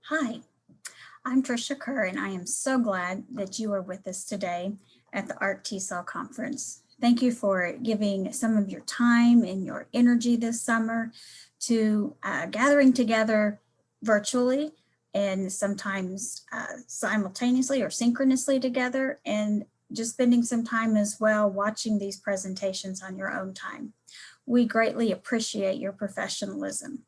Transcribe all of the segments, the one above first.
Hi, I'm Tricia Kerr, and I am so glad that you are with us today at the ARKTESOL conference. Thank you for giving some of your time and your energy this summer to gathering together virtually and sometimes simultaneously or synchronously together, and just spending some time as well watching these presentations on your own time. We greatly appreciate your professionalism.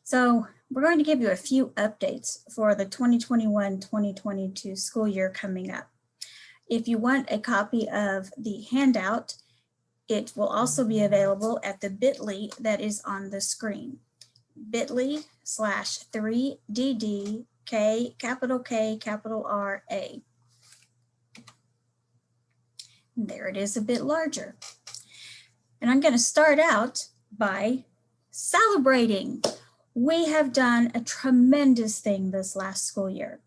So we're going to give you a few updates for the 2021-2022 school year coming up. If you want a copy of the handout, it will also be available at the bit.ly that is on the screen. bit.ly/3DDK, capital K, capital R, A. There it is a bit larger. And I'm going to start out by celebrating. We have done a tremendous thing this last school year.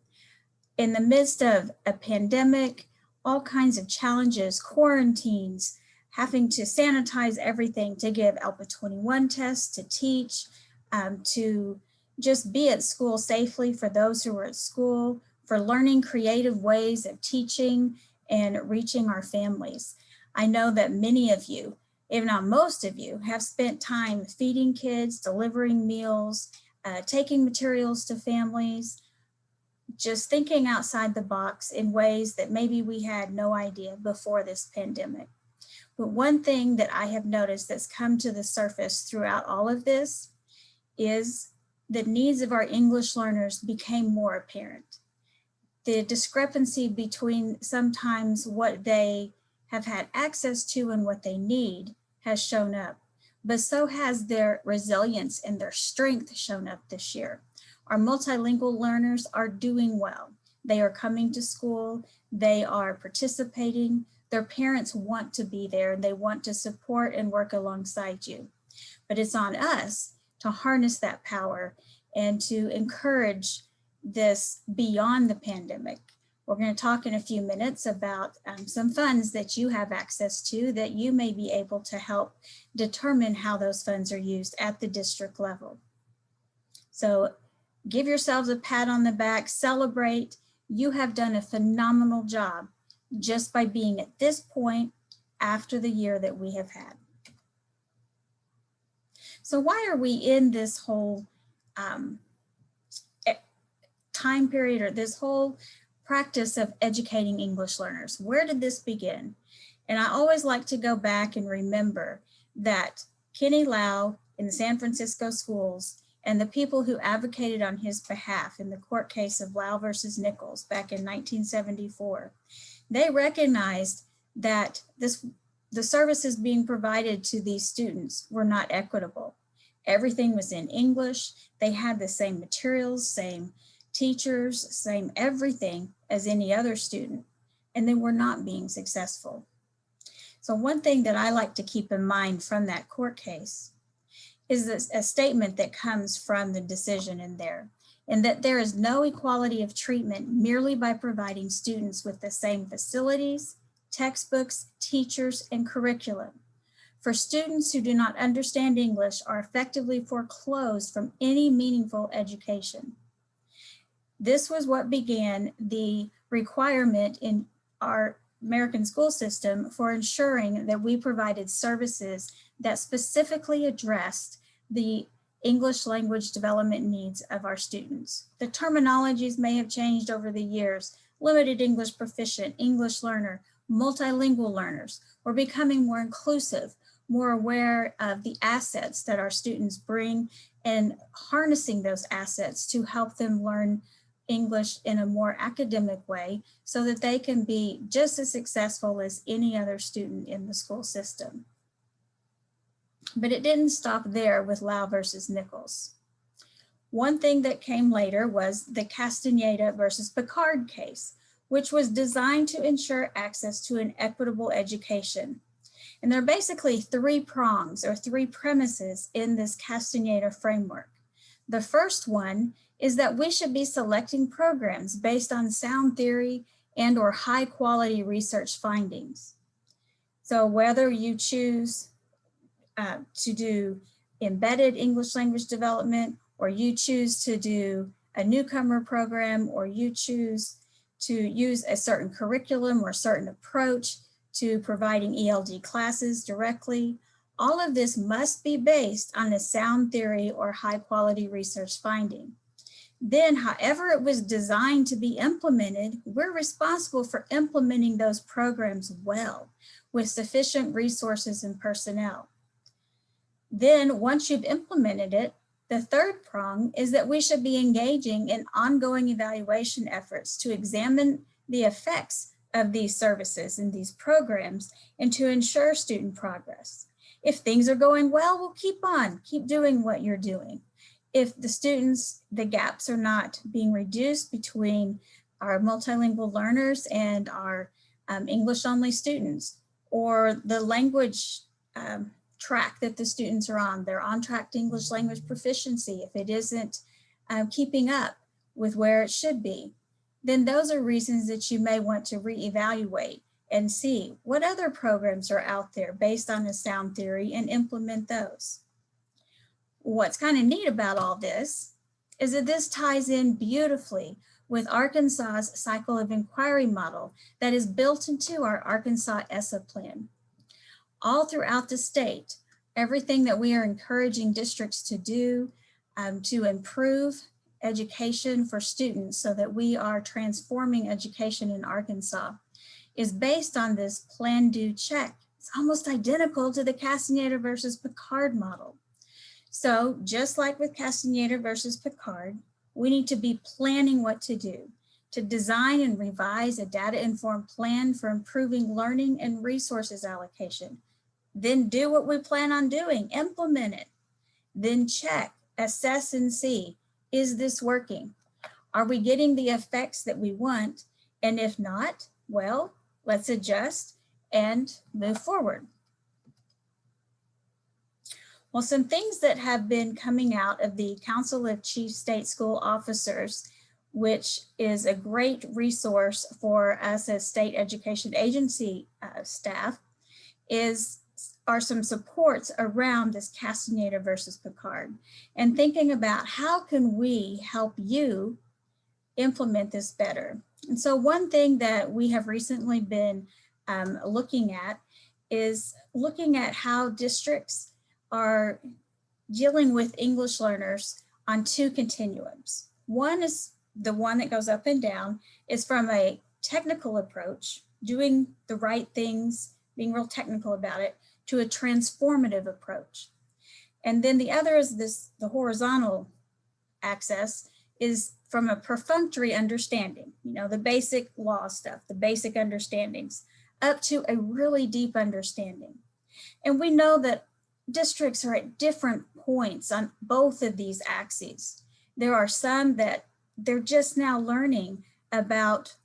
In the midst of a pandemic, all kinds of challenges, quarantines, having to sanitize everything to give ALPA 21 tests, to teach, to just be at school safely for those who are at school, for learning creative ways of teaching and reaching our families. I know that many of you, if not most of you, have spent time feeding kids, delivering meals, taking materials to families, just thinking outside the box in ways that maybe we had no idea before this pandemic. But one thing that I have noticed that's come to the surface throughout all of this is the needs of our English learners became more apparent. The discrepancy between sometimes what they have had access to and what they need has shown up, but so has their resilience and their strength shown up this year. Our multilingual learners are doing well. They are coming to school, they are participating, their parents want to be there, and they want to support and work alongside you. But it's on us to harness that power and to encourage this beyond the pandemic. We're going to talk in a few minutes about some funds that you have access to that you may be able to help determine how those funds are used at the district level. So give yourselves a pat on the back, celebrate. You have done a phenomenal job just by being at this point after the year that we have had. So why are we in this whole time period, or this whole practice of educating English learners? Where did this begin? And I always like to go back and remember that Kenny Lau in the San Francisco schools and the people who advocated on his behalf in the court case of Lau versus Nichols back in 1974, they recognized that the services being provided to these students were not equitable. Everything was in English. They had the same materials, same teachers, same everything as any other student, and they were not being successful. So one thing that I like to keep in mind from that court case is this, a statement that comes from the decision in there, and that there is no equality of treatment merely by providing students with the same facilities, textbooks, teachers, and curriculum. For students who do not understand English are effectively foreclosed from any meaningful education. This was what began the requirement in our American school system for ensuring that we provided services that specifically addressed the English language development needs of our students. The terminologies may have changed over the years. Limited English proficient, English learner, multilingual learners. We're becoming more inclusive, more aware of the assets that our students bring and harnessing those assets to help them learn English in a more academic way so that they can be just as successful as any other student in the school system. But it didn't stop there with Lau versus Nichols. One thing that came later was the Castaneda versus Picard case, which was designed to ensure access to an equitable education. And there are basically three prongs or three premises in this Castaneda framework. The first one is that we should be selecting programs based on sound theory and or high quality research findings. So whether you choose to do embedded English language development, or you choose to do a newcomer program, or you choose to use a certain curriculum or certain approach to providing ELD classes directly, all of this must be based on a sound theory or high quality research finding. Then, however it was designed to be implemented, we're responsible for implementing those programs well with sufficient resources and personnel. Then, once you've implemented it, the third prong is that we should be engaging in ongoing evaluation efforts to examine the effects of these services and these programs and to ensure student progress. If things are going well, we'll keep doing what you're doing. If the gaps are not being reduced between our multilingual learners and our English-only students, or the language track that the students are on, they're on track to English language proficiency, if it isn't keeping up with where it should be, then those are reasons that you may want to reevaluate and see what other programs are out there based on a sound theory and implement those. What's kind of neat about all this is that this ties in beautifully with Arkansas's cycle of inquiry model that is built into our Arkansas ESSA plan. All throughout the state, everything that we are encouraging districts to do to improve education for students so that we are transforming education in Arkansas is based on this plan, do, check. It's almost identical to the Castaneda versus Picard model. So just like with Castaneda versus Picard, we need to be planning what to do, to design and revise a data-informed plan for improving learning and resources allocation. Then do what we plan on doing, implement it. Then check, assess, and see, is this working? Are we getting the effects that we want? And if not, well, let's adjust and move forward. Well, some things that have been coming out of the Council of Chief State School Officers, which is a great resource for us as state education agency staff, are some supports around this Castaneda versus Picard, and thinking about how can we help you implement this better. And so one thing that we have recently been looking at is looking at how districts are dealing with English learners on two continuums. One is the one that goes up and down, is from a technical approach, doing the right things, being real technical about it, to a transformative approach. And then the other is the horizontal axis is from a perfunctory understanding, the basic law stuff, the basic understandings, up to a really deep understanding. And we know that districts are at different points on both of these axes. There are some that they're just now learning about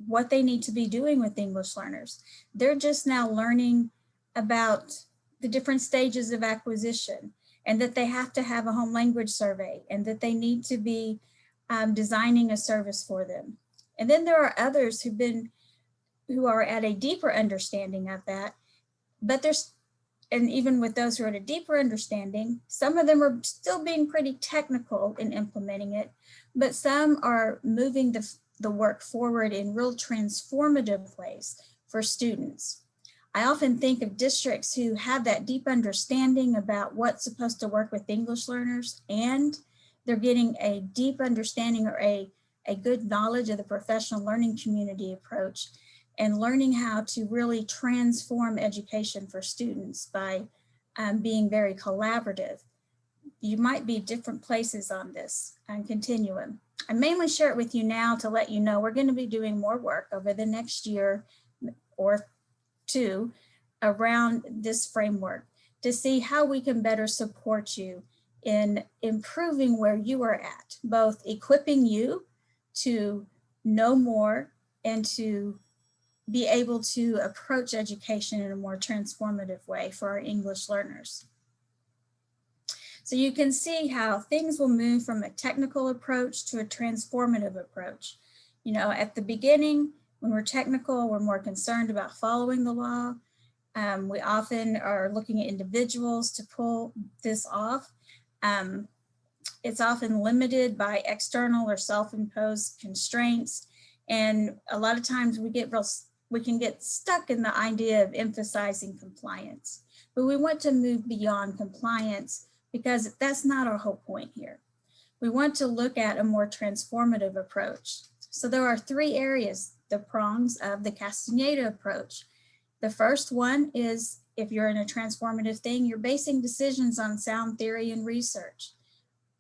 what they need to be doing with English learners. They're just now learning about the different stages of acquisition, and that they have to have a home language survey, and that they need to be designing a service for them. And then there are others who are at a deeper understanding of that, but and even with those who are at a deeper understanding, some of them are still being pretty technical in implementing it, but some are moving the work forward in real transformative ways for students. I often think of districts who have that deep understanding about what's supposed to work with English learners, and they're getting a deep understanding or a good knowledge of the professional learning community approach, and learning how to really transform education for students by being very collaborative. You might be different places on this continuum. I mainly share it with you now to let you know we're going to be doing more work over the next year or two around this framework to see how we can better support you in improving where you are at, both equipping you to know more and to be able to approach education in a more transformative way for our English learners. So you can see how things will move from a technical approach to a transformative approach. At the beginning, when we're technical, we're more concerned about following the law. We often are looking at individuals to pull this off. It's often limited by external or self-imposed constraints. And a lot of times we can get stuck in the idea of emphasizing compliance, but we want to move beyond compliance because that's not our whole point here. We want to look at a more transformative approach. So there are three areas, the prongs of the Castaneda approach. The first one is, if you're in a transformative thing, you're basing decisions on sound theory and research.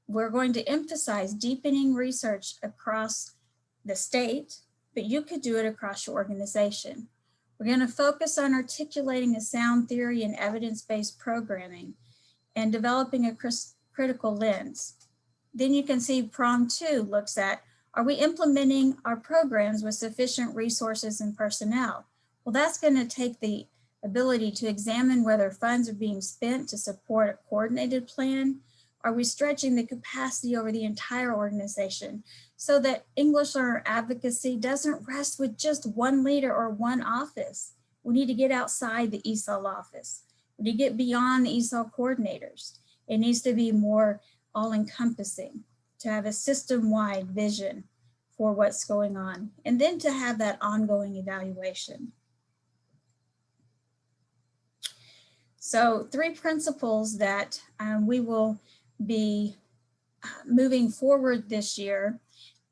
We're going to emphasize deepening research across the state, but you could do it across your organization. We're going to focus on articulating a sound theory and evidence-based programming and developing a critical lens. Then you can see prong 2 looks at, are we implementing our programs with sufficient resources and personnel? Well, that's going to take the ability to examine whether funds are being spent to support a coordinated plan. Are we stretching the capacity over the entire organization so that English learner advocacy doesn't rest with just one leader or one office? We need to get outside the ESOL office. We need to get beyond the ESOL coordinators. It needs to be more all-encompassing, to have a system-wide vision for what's going on, and then to have that ongoing evaluation. So 3 principles that we will be moving forward this year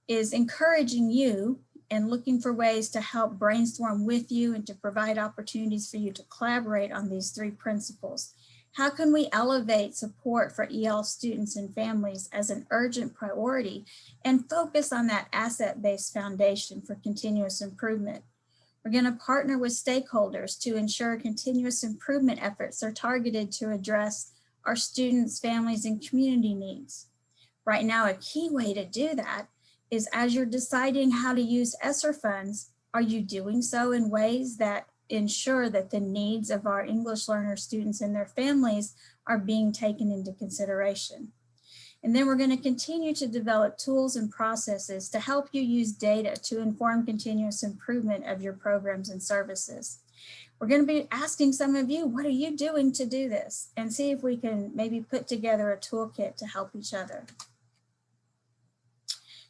is encouraging you and looking for ways to help brainstorm with you and to provide opportunities for you to collaborate on these 3 principles. How can we elevate support for EL students and families as an urgent priority and focus on that asset-based foundation for continuous improvement? We're going to partner with stakeholders to ensure continuous improvement efforts are targeted to address our students, families, and community needs. Right now, a key way to do that is, as you're deciding how to use ESSER funds, are you doing so in ways that ensure that the needs of our English learner students and their families are being taken into consideration? And then we're going to continue to develop tools and processes to help you use data to inform continuous improvement of your programs and services. We're going to be asking some of you, what are you doing to do this? And see if we can maybe put together a toolkit to help each other.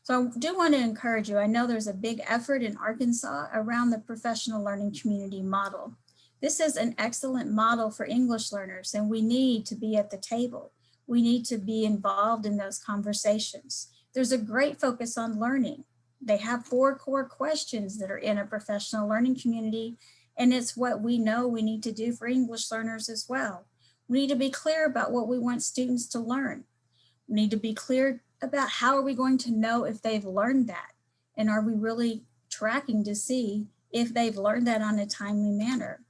So I do want to encourage you. I know there's a big effort in Arkansas around the professional learning community model. This is an excellent model for English learners, and we need to be at the table. We need to be involved in those conversations. There's a great focus on learning. They have 4 core questions that are in a professional learning community, and it's what we know we need to do for English learners as well. We need to be clear about what we want students to learn. We need to be clear about how are we going to know if they've learned that, and are we really tracking to see if they've learned that on a timely manner.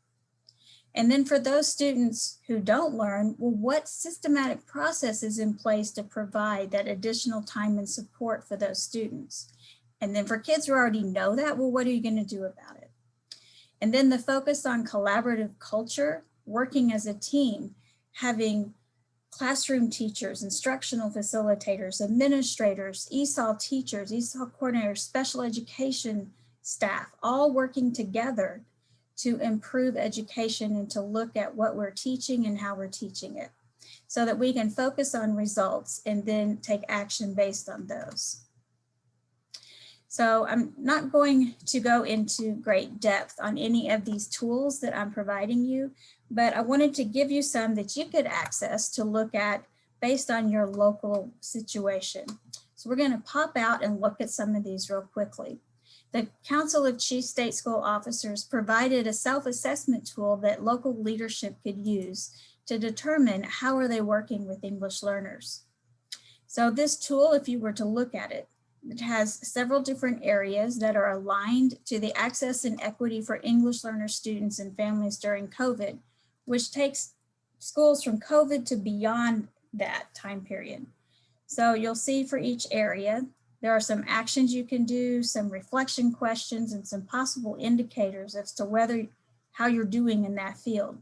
And then for those students who don't learn, well, what systematic process is in place to provide that additional time and support for those students? And then for kids who already know that, well, what are you going to do about it? And then the focus on collaborative culture, working as a team, having classroom teachers, instructional facilitators, administrators, ESOL teachers, ESOL coordinators, special education staff, all working together to improve education and to look at what we're teaching and how we're teaching it, so that we can focus on results and then take action based on those. So I'm not going to go into great depth on any of these tools that I'm providing you, but I wanted to give you some that you could access to look at based on your local situation. So we're going to pop out and look at some of these real quickly. The Council of Chief State School Officers provided a self-assessment tool that local leadership could use to determine how are they working with English learners. So this tool, if you were to look at it, it has several different areas that are aligned to the access and equity for English learner students and families during COVID, which takes schools from COVID to beyond that time period. So you'll see for each area, there are some actions you can do, some reflection questions, and some possible indicators as to how you're doing in that field.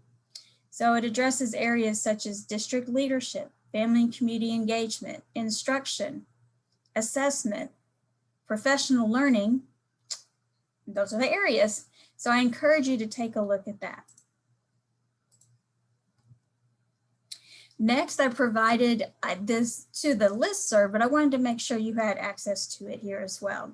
So it addresses areas such as district leadership, family and community engagement, instruction, assessment, professional learning. Those are the areas. So I encourage you to take a look at that. Next, I provided this to the Listserv, but I wanted to make sure you had access to it here as well.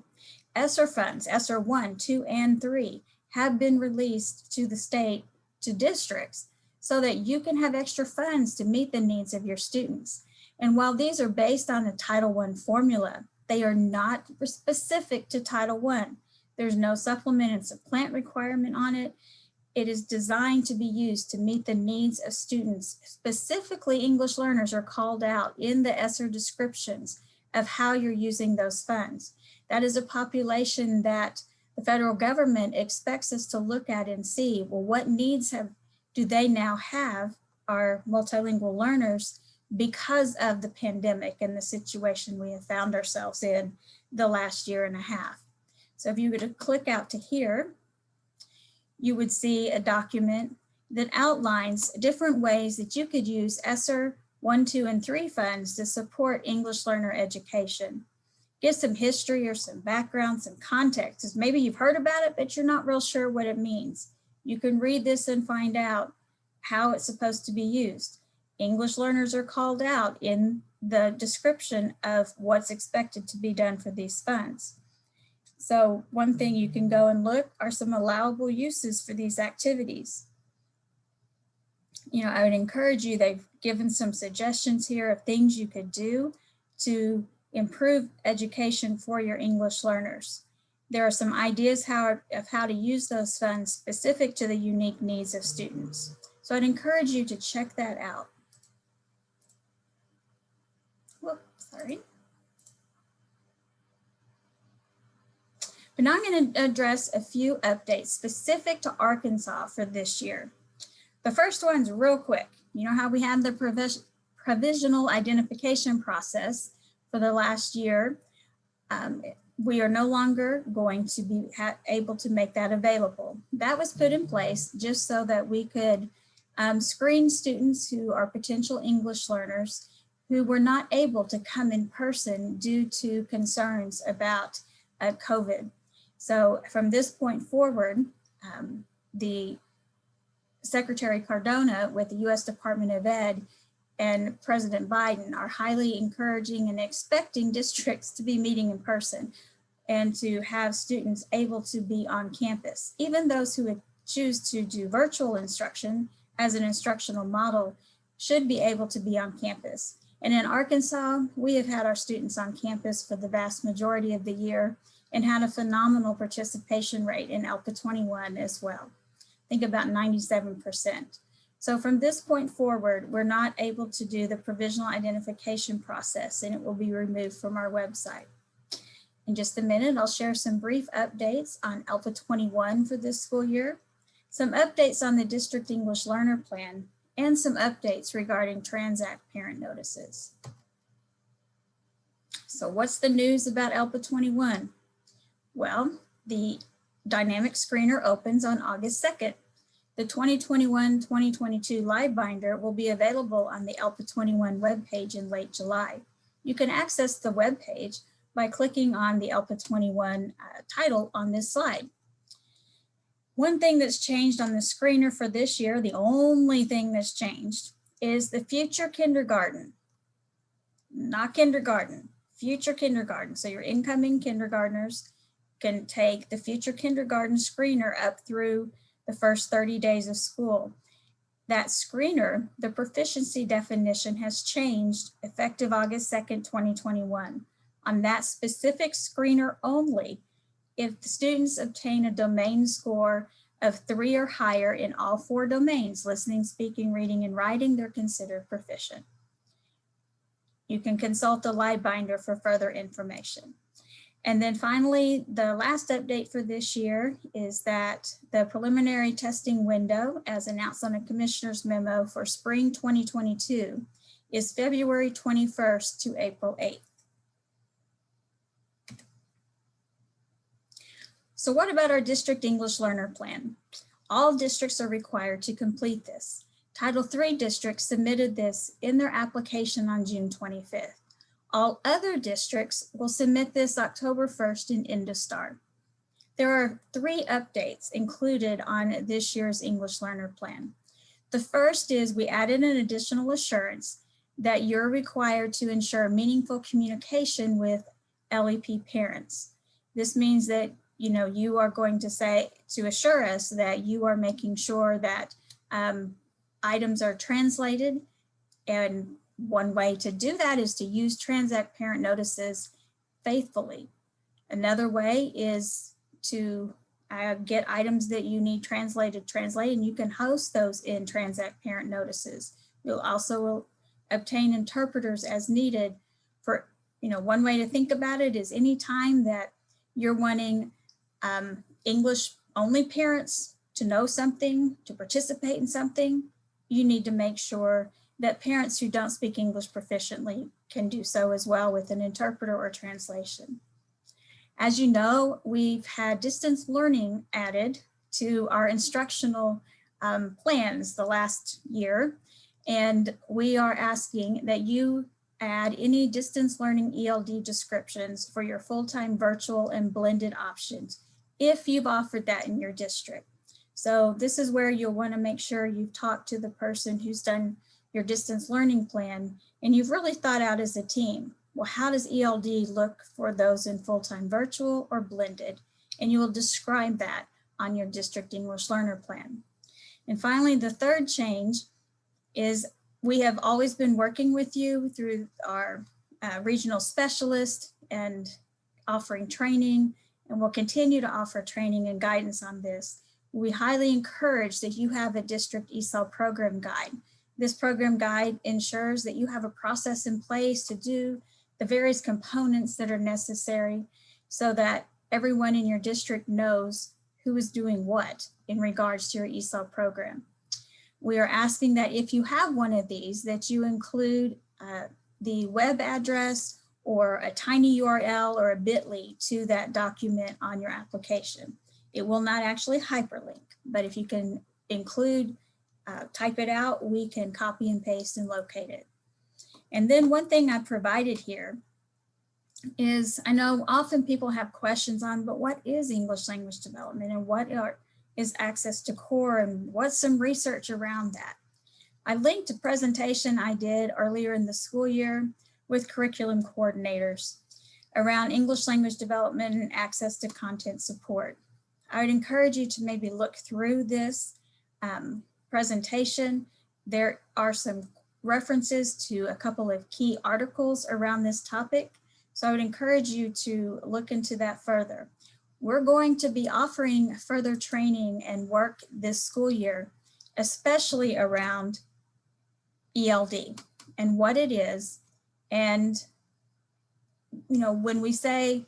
ESSER funds, ESSER 1, 2, and 3 have been released to the state, to districts, so that you can have extra funds to meet the needs of your students. And while these are based on the Title I formula, they are not specific to Title I. There's no supplement and supplant requirement on it. It is designed to be used to meet the needs of students. Specifically, English learners are called out in the ESSER descriptions of how you're using those funds. That is a population that the federal government expects us to look at and see, well, what needs do they now have, our multilingual learners, because of the pandemic and the situation we have found ourselves in the last year and a half. So if you were to click out to here, you would see a document that outlines different ways that you could use ESSER 1, 2, and 3 funds to support English learner education. Give some history or some background, some context, because maybe you've heard about it, but you're not real sure what it means. You can read this and find out how it's supposed to be used. English learners are called out in the description of what's expected to be done for these funds. So one thing you can go and look are some allowable uses for these activities. I would encourage you, they've given some suggestions here of things you could do to improve education for your English learners. There are some ideas of how to use those funds specific to the unique needs of students. So I'd encourage you to check that out. Whoops, sorry. But now I'm going to address a few updates specific to Arkansas for this year. The first one's real quick. You know how we had the provisional identification process for the last year. We are no longer going to be able to make that available. That was put in place just so that we could screen students who are potential English learners who were not able to come in person due to concerns about COVID. So from this point forward, the Secretary Cardona with the U.S. Department of Ed and President Biden are highly encouraging and expecting districts to be meeting in person and to have students able to be on campus. Even those who would choose to do virtual instruction as an instructional model should be able to be on campus. And in Arkansas, we have had our students on campus for the vast majority of the year and had a phenomenal participation rate in ELPA 21 as well. I think about 97%. So from this point forward, we're not able to do the provisional identification process, and it will be removed from our website. In just a minute, I'll share some brief updates on ELPA 21 for this school year, some updates on the District English Learner Plan, and some updates regarding Transact parent notices. So what's the news about ELPA 21? Well, the dynamic screener opens on August 2nd. The 2021-2022 live binder will be available on the ELPA 21 webpage in late July. You can access the webpage by clicking on the ELPA 21 title on this slide. One thing that's changed on the screener for this year, the only thing that's changed, is the future kindergarten. Not kindergarten, future kindergarten. So your incoming kindergartners can take the future kindergarten screener up through the first 30 days of school. That screener, the proficiency definition has changed effective August 2nd, 2021. On that specific screener only, if the students obtain a domain score of 3 or higher in all 4 domains, listening, speaking, reading, and writing, they're considered proficient. You can consult the live binder for further information. And then finally, the last update for this year is that the preliminary testing window, as announced on a commissioner's memo for spring 2022, is February 21st to April 8th. So what about our district English learner plan? All districts are required to complete this. Title III districts submitted this in their application on June 25th. All other districts will submit this October 1st in IndoStar. There are 3 updates included on this year's English learner plan. The first is we added an additional assurance that you're required to ensure meaningful communication with LEP parents. This means that you are going to assure us that you are making sure that items are translated, and one way to do that is to use Transact parent notices faithfully. Another way is to get items that you need translated, and you can host those in Transact parent notices. You'll also obtain interpreters as needed for, one way to think about it is any time that you're wanting English only parents to know something, to participate in something, you need to make sure that parents who don't speak English proficiently can do so as well with an interpreter or translation. As you know, we've had distance learning added to our instructional plans the last year, and we are asking that you add any distance learning ELD descriptions for your full-time virtual and blended options if you've offered that in your district. So this is where you'll want to make sure you've talked to the person who's done your distance learning plan and you've really thought out as a team, well, how does ELD look for those in full-time virtual or blended? And you will describe that on your district English learner plan. And finally, the third change is we have always been working with you through our regional specialist and offering training, and we'll continue to offer training and guidance on this. We highly encourage that you have a district ESOL program guide. This program guide ensures that you have a process in place to do the various components that are necessary so that everyone in your district knows who is doing what in regards to your ESOL program. We are asking that if you have one of these, that you include the web address or a tiny URL or a bit.ly to that document on your application. It will not actually hyperlink, but if you can include, type it out, we can copy and paste and locate it. And then one thing I provided here is, I know often people have questions on, but what is English language development and what is access to core and what's some research around that? I linked a presentation I did earlier in the school year with curriculum coordinators around English language development and access to content support. I would encourage you to maybe look through this presentation. There are some references to a couple of key articles around this topic. So I would encourage you to look into that further. We're going to be offering further training and work this school year, especially around ELD and what it is. And, when we say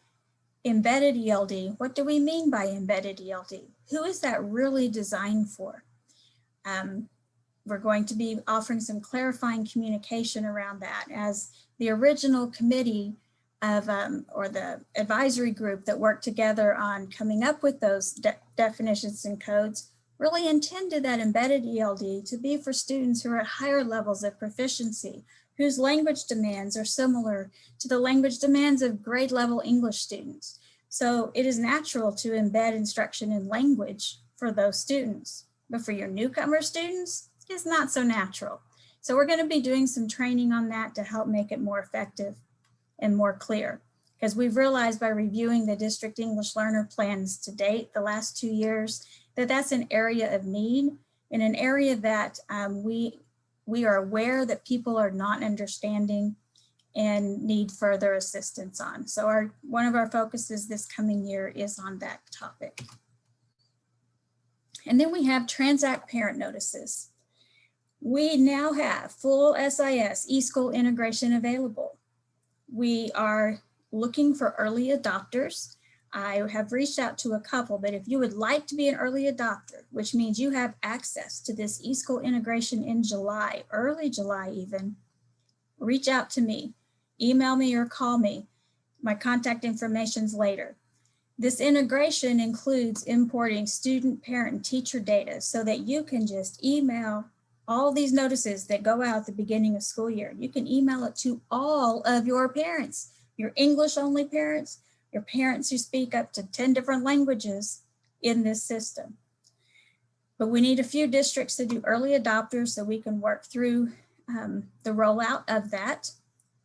embedded ELD, what do we mean by embedded ELD? Who is that really designed for? We're going to be offering some clarifying communication around that, as the original committee of, or the advisory group that worked together on coming up with those definitions and codes really intended that embedded ELD to be for students who are at higher levels of proficiency, whose language demands are similar to the language demands of grade level English students. So it is natural to embed instruction in language for those students, but for your newcomer students, it's not so natural. So we're going to be doing some training on that to help make it more effective and more clear, because we've realized by reviewing the district English learner plans to date, the last 2 years, that that's an area of need and an area that we are aware that people are not understanding and need further assistance on. So one of our focuses this coming year is on that topic. And then we have Transact parent notices. We now have full SIS eSchool integration available. We are looking for early adopters. I have reached out to a couple, but if you would like to be an early adopter, which means you have access to this eSchool integration in July, early July even, reach out to me, email me or call me. My contact information's later. This integration includes importing student, parent, and teacher data so that you can just email all these notices that go out at the beginning of school year. You can email it to all of your parents, your English only parents, your parents who speak up to 10 different languages in this system. But we need a few districts to do early adopters so we can work through the rollout of that.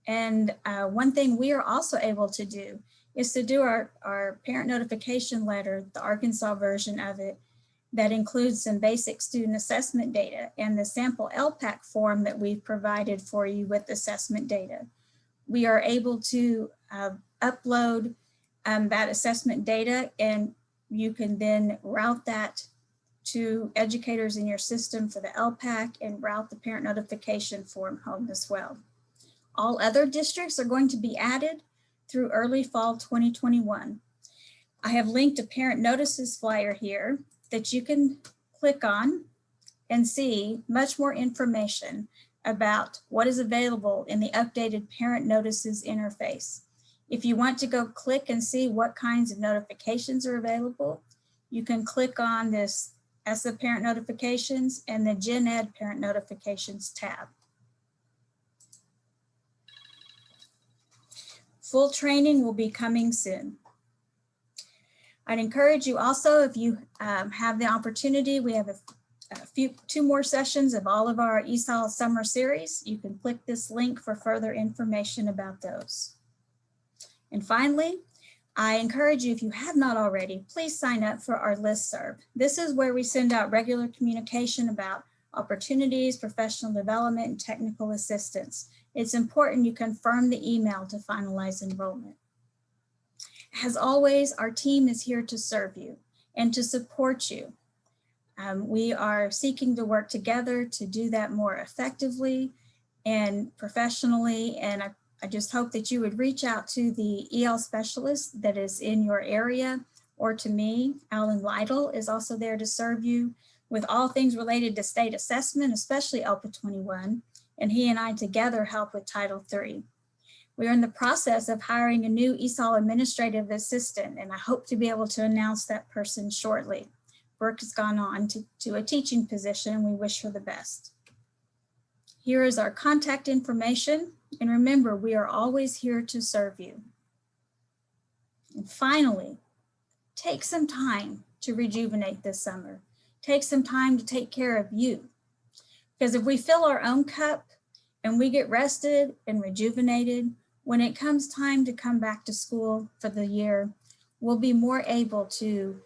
And one thing we are also able to do is to do our parent notification letter, the Arkansas version of it, that includes some basic student assessment data and the sample LPAC form that we've provided for you with assessment data. We are able to upload that assessment data, and you can then route that to educators in your system for the LPAC and route the parent notification form home as well. All other districts are going to be added through early fall 2021. I have linked a parent notices flyer here that you can click on and see much more information about what is available in the updated parent notices interface. If you want to go click and see what kinds of notifications are available, you can click on this ESSA parent notifications and the Gen Ed parent notifications tab. Full training will be coming soon. I'd encourage you also, if you have the opportunity, we have two more sessions of all of our ESOL summer series. You can click this link for further information about those. And finally, I encourage you, if you have not already, please sign up for our Listserv. This is where we send out regular communication about opportunities, professional development, and technical assistance. It's important you confirm the email to finalize enrollment. As always, our team is here to serve you and to support you. We are seeking to work together to do that more effectively and professionally, and I just hope that you would reach out to the EL specialist that is in your area, or to me. Alan Lytle is also there to serve you with all things related to state assessment, especially ELPA 21, and he and I together help with Title III. We are in the process of hiring a new ESOL administrative assistant, and I hope to be able to announce that person shortly. Brooke has gone on to a teaching position, and we wish her the best. Here is our contact information, and remember, we are always here to serve you. And finally, take some time to rejuvenate this summer. Take some time to take care of you. Because if we fill our own cup and we get rested and rejuvenated, when it comes time to come back to school for the year, we'll be more able to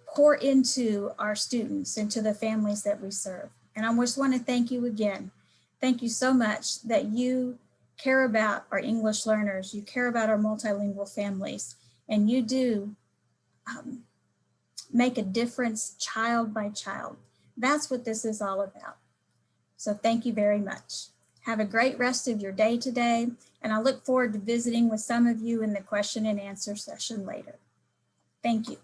pour into our students, into the families that we serve. And I just want to thank you again. Thank you so much that you care about our English learners, you care about our multilingual families, and you do make a difference child by child. That's what this is all about. So thank you very much. Have a great rest of your day today, and I look forward to visiting with some of you in the question and answer session later. Thank you.